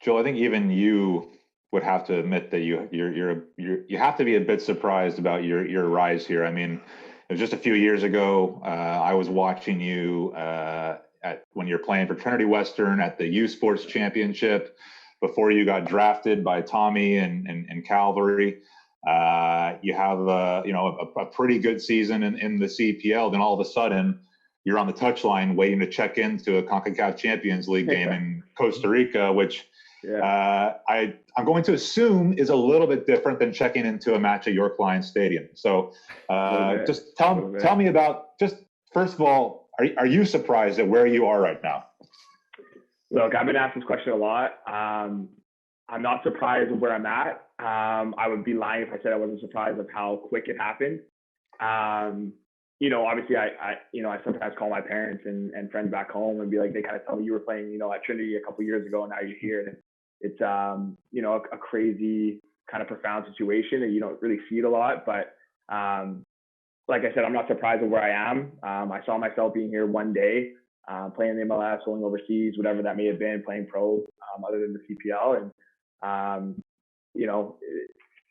Joel, I think even you would have to admit that you have to be a bit surprised about your rise here. I mean, it was just a few years ago. I was watching you when you're playing for Trinity Western at the U Sports Championship before you got drafted by Tommy and Cavalry. You have a pretty good season in the CPL. Then all of a sudden, you're on the touchline waiting to check into a CONCACAF Champions League game in Costa Rica, which I'm going to assume is a little bit different than checking into a match at York Lions Stadium. So just tell me about, just first of all, are you surprised at where you are right now? Look, I've been asked this question a lot. I'm not surprised with where I'm at. I would be lying if I said I wasn't surprised of how quick it happened. Obviously I sometimes call my parents and friends back home and be like, they kind of tell me you were playing, at Trinity a couple of years ago and now you're here. And it's, a crazy kind of profound situation and you don't really see it a lot. But like I said, I'm not surprised with where I am. I saw myself being here one day, playing in the MLS, going overseas, whatever that may have been, playing pro, other than the CPL. And,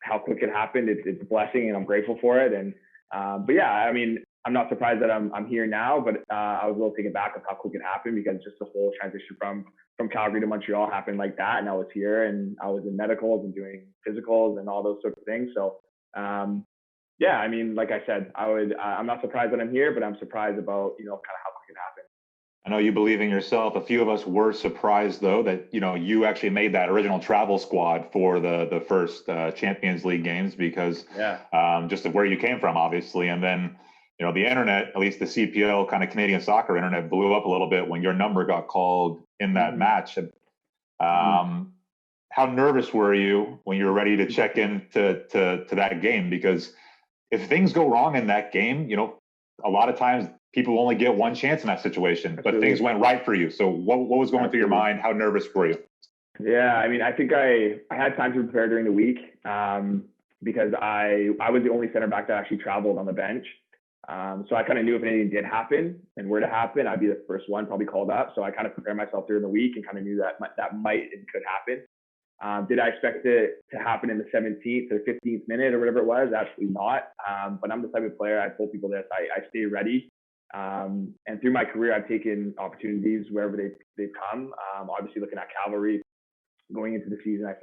how quick it happened, it's a blessing and I'm grateful for it. And, but yeah, I mean, I'm not surprised that I'm here now, but I was a little taken back of how quick it happened because just the whole transition from Calgary to Montreal happened like that. And I was here and I was in medicals and doing physicals and all those sorts of things. So, yeah, I mean, like I said, I'm not surprised that I'm here, but I'm surprised about, kind of how quick it happened. I know you believe in yourself. A few of us were surprised, though, that you actually made that original travel squad for the first Champions League games because just of where you came from, obviously. And then, the internet, at least the CPL kind of Canadian soccer internet, blew up a little bit when your number got called in that match. How nervous were you when you were ready to check in to that game? Because if things go wrong in that game, a lot of times people only get one chance in that situation, but things went right for you. So what was going through your mind? How nervous were you? Yeah, I mean, I think I had time to prepare during the week because I was the only center back that actually traveled on the bench. So I kind of knew if anything did happen and were to happen, I'd be the first one probably called up. So I kind of prepared myself during the week and kind of knew that might and could happen. Did I expect it to happen in the 17th or 15th minute or whatever it was? Absolutely not. But I'm the type of player, I told people this, I stay ready. And through my career, I've taken opportunities wherever they've come. Obviously looking at Cavalry, going into the season, I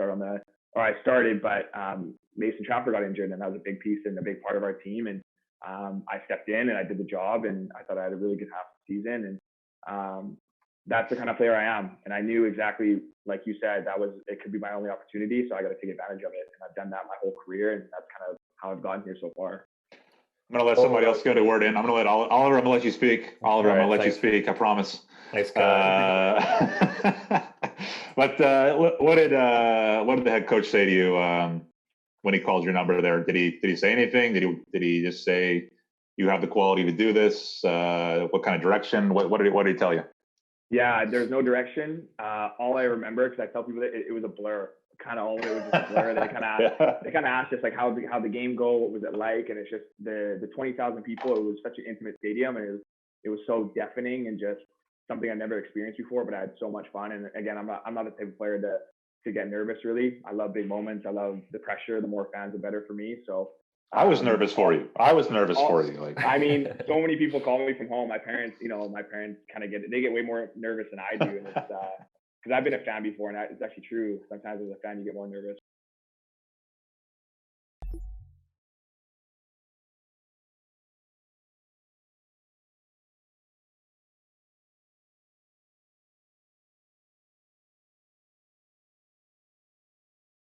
started, but Mason Trafford got injured and that was a big piece and a big part of our team. And I stepped in and I did the job and I thought I had a really good half of the season. And that's the kind of player I am. And I knew exactly, like you said, it could be my only opportunity. So I got to take advantage of it. And I've done that my whole career. And that's kind of how I've gotten here so far. I'm going to let somebody else get a word in. I'm going to let Oliver, I'm going to let you speak. Oliver, I'm going to let you speak. I promise. Thanks, guys. But what did the head coach say to you when he called your number there? Did he say anything? Did he just say you have the quality to do this? What kind of direction? What did he tell you? Yeah, there's no direction. All I remember, because I tell people that it was a blur. Kind of all of it was just a blur. They kind of asked us like how the game go, what was it like, and it's just the 20,000 people. It was such an intimate stadium, and it was so deafening and just something I never experienced before. But I had so much fun. And again, I'm not the type of player to get nervous. Really, I love big moments. I love the pressure. The more fans, the better for me. So. I was nervous for you. Like, I mean, so many people call me from home. My parents kind of get way more nervous than I do. And it's, because I've been a fan before and it's actually true. Sometimes as a fan, you get more nervous.